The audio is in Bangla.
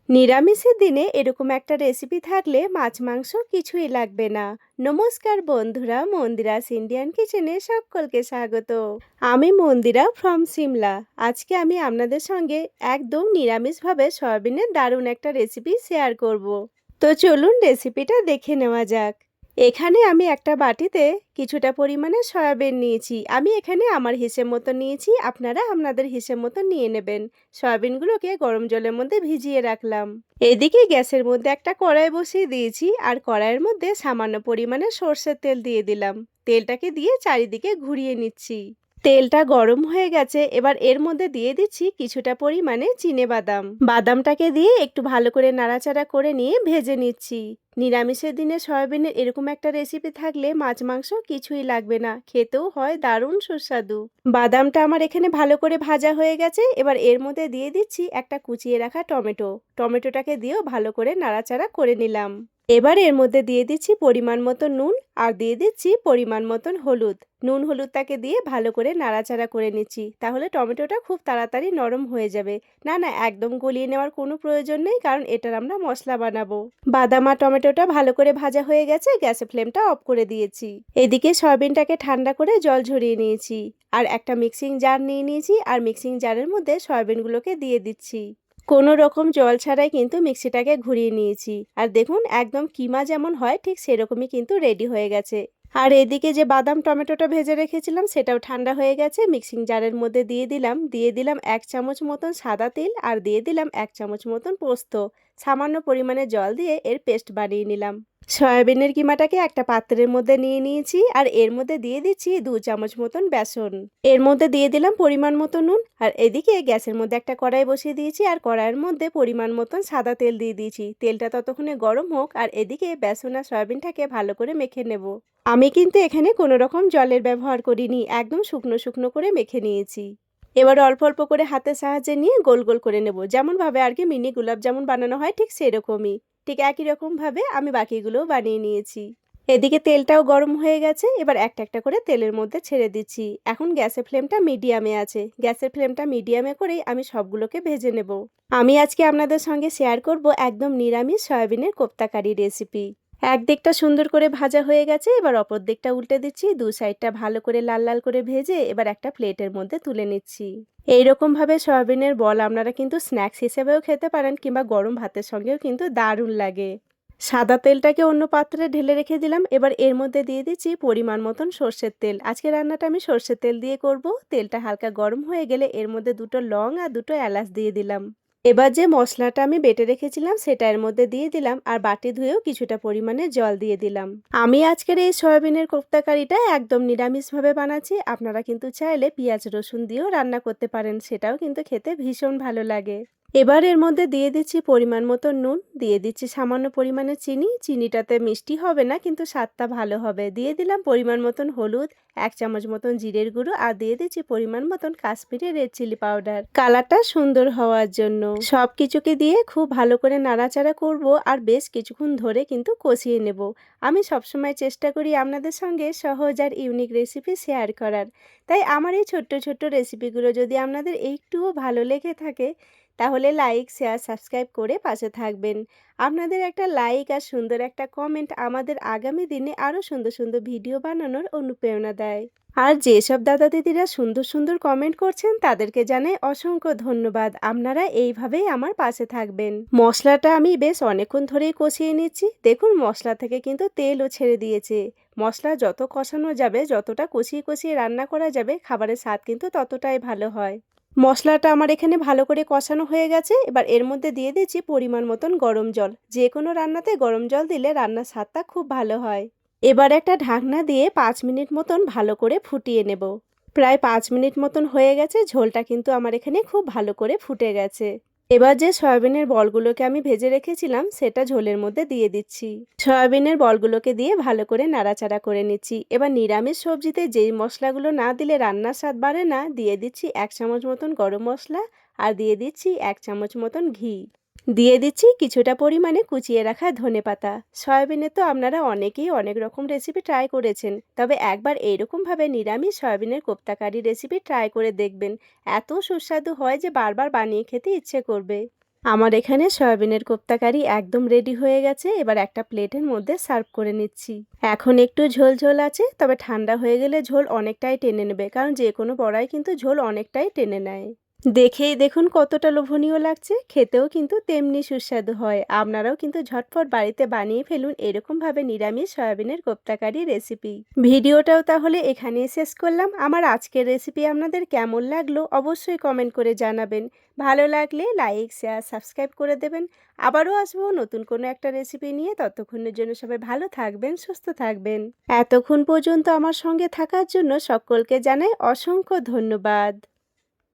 নিরামিষের দিনে এরকম একটা রেসিপি থাকলে মাছ মাংস কিছুই লাগবে না। নমস্কার বন্ধুরা, মন্দিরাস ইন্ডিয়ান কিচেনে সকলকে স্বাগত। আমি মন্দিরা ফ্রম সিমলা। আজকে আমি আপনাদের সঙ্গে একদম নিরামিষভাবে সয়াবিনের দারুণ একটা রেসিপি শেয়ার করব। তো চলুন রেসিপিটা দেখে নেওয়া যাক। এখানে আমি একটা বাটিতে কিছুটা পরিমাণে সয়াবিন নিয়েছি। আমি এখানে আমার হিসেব মতো নিয়েছি, আপনারা আপনাদের হিসেব মতো নিয়ে নেবেন। সয়াবিনগুলোকে গরম জলের মধ্যে ভিজিয়ে রাখলাম। এদিকে গ্যাসের মধ্যে একটা কড়াই বসিয়ে দিয়েছি, আর কড়াইয়ের মধ্যে সামান্য পরিমাণে সর্ষের তেল দিয়ে দিলাম। তেলটাকে দিয়ে চারিদিকে ঘুরিয়ে নিচ্ছি। তেলটা গরম হয়ে গেছে, এবার এর মধ্যে দিয়ে দিচ্ছি কিছুটা পরিমাণে চিনেবাদাম। বাদামটাকে দিয়ে একটু ভালো করে নাড়াচাড়া করে নিয়ে ভেজে নিচ্ছি। নিরামিষের দিনে সয়াবিনের এরকম একটা রেসিপি থাকলে মাছ মাংস কিছুই লাগবে না, খেতেও হয় দারুণ সুস্বাদু। বাদামটা আমার এখানে ভালো করে ভাজা হয়ে গেছে, এবার এর মধ্যে দিয়ে দিচ্ছি একটা কুচিয়ে রাখা টমেটো। টমেটোটাকে দিয়েও ভালো করে নাড়াচাড়া করে নিলাম। এবার এর মধ্যে দিয়ে দিচ্ছি পরিমাণ মতো নুন, আর দিয়ে দিচ্ছি পরিমাণ মতন হলুদ। নুন হলুদটাকে দিয়ে ভালো করে নাড়াচাড়া করে নিচ্ছি, তাহলে টমেটোটা খুব তাড়াতাড়ি নরম হয়ে যাবে। না না, একদম গলিয়ে নেওয়ার কোনো প্রয়োজন নেই, কারণ এটার আমরা মশলা বানাবো। বাদাম আর টমেটোটা ভালো করে ভাজা হয়ে গেছে, গ্যাসের ফ্লেমটা অফ করে দিয়েছি। এদিকে সয়াবিনটাকে ঠান্ডা করে জল ঝরিয়ে নিয়েছি, আর একটা মিক্সিং জার নিয়ে নিয়েছি, আর মিক্সিং জারের মধ্যে সয়াবিনগুলোকে দিয়ে দিচ্ছি। কোনো রকম জল ছাড়াই কিন্তু মিক্সিটাকে ঘুরিয়ে নিয়েছি, আর দেখুন একদম কিমা যেমন হয় ঠিক সেরকমই কিন্তু রেডি হয়ে গেছে। আর এদিকে যে বাদাম টমেটোটা ভেজে রেখেছিলাম সেটাও ঠান্ডা হয়ে গেছে, মিক্সিং জারের মধ্যে দিয়ে দিলাম 1 চামচ মতন সাদা তেল, আর দিয়ে দিলাম 1 চামচ মতন পোস্ত। সামান্য পরিমাণে জল দিয়ে এর পেস্ট বানিয়ে নিলাম। সয়াবিনের কিমাটাকে একটা পাত্রের মধ্যে নিয়ে নিয়েছি, আর এর মধ্যে দিয়ে দিচ্ছি 2 চামচ মতন বেসন। এর মধ্যে দিয়ে দিলাম পরিমাণ মতো নুন, আর এদিকে গ্যাসের মধ্যে একটা কড়াই বসিয়ে দিয়েছি, আর কড়াইয়ের মধ্যে পরিমাণ মতন সাদা তেল দিয়ে দিয়েছি। তেলটা ততক্ষণে গরম হোক, আর এদিকে বেসন আর সয়াবিনটাকে ভালো করে মেখে নেব। আমি কিন্তু এখানে কোনো রকম জলের ব্যবহার করিনি, একদম শুকনো শুকনো করে মেখে নিয়েছি। এবার অল্প অল্প করে হাতের সাহায্যে নিয়ে গোল গোল করে নেব, যেমনভাবে আর কি মিনি গোলাপ জামুন বানানো হয় ঠিক সেরকমই। ঠিক একই রকমভাবে আমি বাকিগুলোও বানিয়ে নিয়েছি। এদিকে তেলটাও গরম হয়ে গেছে, এবার একটা একটা করে তেলের মধ্যে ছেড়ে দিচ্ছি। এখন গ্যাসের ফ্লেমটা মিডিয়ামে আছে, গ্যাসের ফ্লেমটা মিডিয়ামে করেই আমি সবগুলোকে ভেজে নেব। আমি আজকে আপনাদের সঙ্গে শেয়ার করব একদম নিরামিষ সয়াবিনের কোপ্তা কারি রেসিপি। একদিকটা সুন্দর করে ভাজা হয়ে গেছে, এবার অপর দিকটা উল্টে দিচ্ছি। দু সাইডটা ভালো করে লাল লাল করে ভেজে এবার একটা প্লেটের মধ্যে তুলে নিচ্ছি। এইরকম ভাবে সয়াবিনের বল আপনারা কিন্তু স্ন্যাক্স হিসেবেও খেতে পারেন, কিংবা গরম ভাতের সঙ্গেও কিন্তু দারুণ লাগে। সাদা তেলটাকে অন্য পাত্রে ঢেলে রেখে দিলাম, এবার এর মধ্যে দিয়ে দিচ্ছি পরিমাণ মতন সর্ষের তেল। আজকে রান্নাটা আমি সর্ষের তেল দিয়ে করব। তেলটা হালকা গরম হয়ে গেলে এর মধ্যে দুটো লং আর দুটো এলাচ দিয়ে দিলাম। এবার যে মশলাটা আমি বেটে রেখেছিলাম সেটা এর মধ্যে দিয়ে দিলাম, আর বাটি ধুয়েও কিছুটা পরিমাণে জল দিয়ে দিলাম। আমি আজকের এই সয়াবিনের কোপ্তা কারিটা একদম নিরামিষভাবে বানাচ্ছি, আপনারা কিন্তু চাইলে পেঁয়াজ রসুন দিয়েও রান্না করতে পারেন, সেটাও কিন্তু খেতে ভীষণ ভালো লাগে। এবার এর মধ্যে দিয়ে দিচ্ছি পরিমাণ মতো নুন, দিয়ে দিচ্ছি সামান্য পরিমাণে চিনি। চিনিটাতে মিষ্টি হবে না, কিন্তু স্বাদটা ভালো হবে। দিয়ে দিলাম পরিমাণ মতন হলুদ, 1 চামচ মতন জিরের গুঁড়ো, আর দিয়ে দিচ্ছি পরিমাণ মতন কাশ্মীরি রেড চিলি পাউডার, কালারটা সুন্দর হওয়ার জন্য। সব কিছুকে দিয়ে খুব ভালো করে নাড়াচাড়া করব, আর বেশ কিছুক্ষণ ধরে কিন্তু কষিয়ে নেব। আমি সবসময় চেষ্টা করি আপনাদের সঙ্গে সহজ আর ইউনিক রেসিপি শেয়ার করার, তাই আমার এই ছোট্ট ছোট্ট রেসিপিগুলো যদি আপনাদের একটুও ভালো লেগে থাকে তাহলে লাইক শেয়ার সাবস্ক্রাইব করে পাশে থাকবেন। আপনাদের একটা লাইক আর সুন্দর একটা কমেন্ট আমাদের আগামী দিনে আরও সুন্দর সুন্দর ভিডিও বানানোর অনুপ্রেরণা দেয়। আর যেসব দাদা দিদিরা সুন্দর সুন্দর কমেন্ট করছেন তাদেরকে জানাই অসংখ্য ধন্যবাদ। আপনারা এইভাবেই আমার পাশে থাকবেন। মশলাটা আমি বেশ অনেকক্ষণ ধরেই কষিয়ে নিচ্ছি। দেখুন মশলা থেকে কিন্তু তেলও ছেড়ে দিয়েছে। মশলা যত কষানো যাবে, যতটা কষিয়ে কষিয়ে রান্না করা যাবে, খাবারের স্বাদ কিন্তু ততটাই ভালো হয়। মশলাটা আমার এখানে ভালো করে কষানো হয়ে গেছে, এবার এর মধ্যে দিয়ে দিচ্ছি পরিমাণ মতন গরম জল। যে কোনো রান্নাতে গরম জল দিলে রান্নার স্বাদটা খুব ভালো হয়। এবার একটা ঢাকনা দিয়ে 5 মিনিট মতন ভালো করে ফুটিয়ে নেব। প্রায় 5 মিনিট মতন হয়ে গেছে, ঝোলটা কিন্তু আমার এখানে খুব ভালো করে ফুটে গেছে। এবার যে সয়াবিনের বলগুলোকে আমি ভেজে রেখেছিলাম সেটা ঝোলের মধ্যে দিয়ে দিচ্ছি। সয়াবিনের বলগুলোকে দিয়ে ভালো করে নাড়াচাড়া করে নিচ্ছি। এবার নিরামিষ সবজিতে যেই মশলাগুলো না দিলে রান্নার স্বাদ বাড়ে না, দিয়ে দিচ্ছি 1 চামচ মতন গরম মশলা, আর দিয়ে দিচ্ছি 1 চামচ মতন ঘি। দিয়ে দিচ্ছি কিছুটা পরিমাণে কুচিয়ে রাখা ধনেপাতা। সয়াবিনে তো আপনারা অনেকেই অনেক রকম রেসিপি ট্রাই করেছেন, তবে একবার এইরকমভাবে নিরামিষ সয়াবিনের কোপ্তা কারি রেসিপি ট্রাই করে দেখবেন। এত সুস্বাদু হয় যে বারবার বানিয়ে খেতে ইচ্ছে করবে। আমার এখানে সয়াবিনের কোপ্তা কারি একদম রেডি হয়ে গেছে। এবার একটা প্লেটের মধ্যে সার্ভ করে নিচ্ছি। এখন একটু ঝোল ঝোল আছে, তবে ঠান্ডা হয়ে গেলে ঝোল অনেকটাই টেনে নেবে, কারণ যে কোনো বড়াই কিন্তু ঝোল অনেকটাই টেনে নেয়। দেখেই দেখুন কতটা লোভনীয় লাগছে, খেতেও কিন্তু তেমনি সুস্বাদু হয়। আপনারাও কিন্তু ঝটপট বাড়িতে বানিয়ে ফেলুন এরকমভাবে নিরামিষ সয়াবিনের কোপ্তা কারি রেসিপি। ভিডিওটাও তাহলে এখানেই শেষ করলাম। আমার আজকের রেসিপি আপনাদের কেমন লাগলো অবশ্যই কমেন্ট করে জানাবেন। ভালো লাগলে লাইক, শেয়ার, সাবস্ক্রাইব করে দেবেন। আবারও আসবো নতুন কোনো একটা রেসিপি নিয়ে। ততক্ষণের জন্য সবাই ভালো থাকবেন, সুস্থ থাকবেন। এতক্ষণ পর্যন্ত আমার সঙ্গে থাকার জন্য সকলকে জানাই অসংখ্য ধন্যবাদ।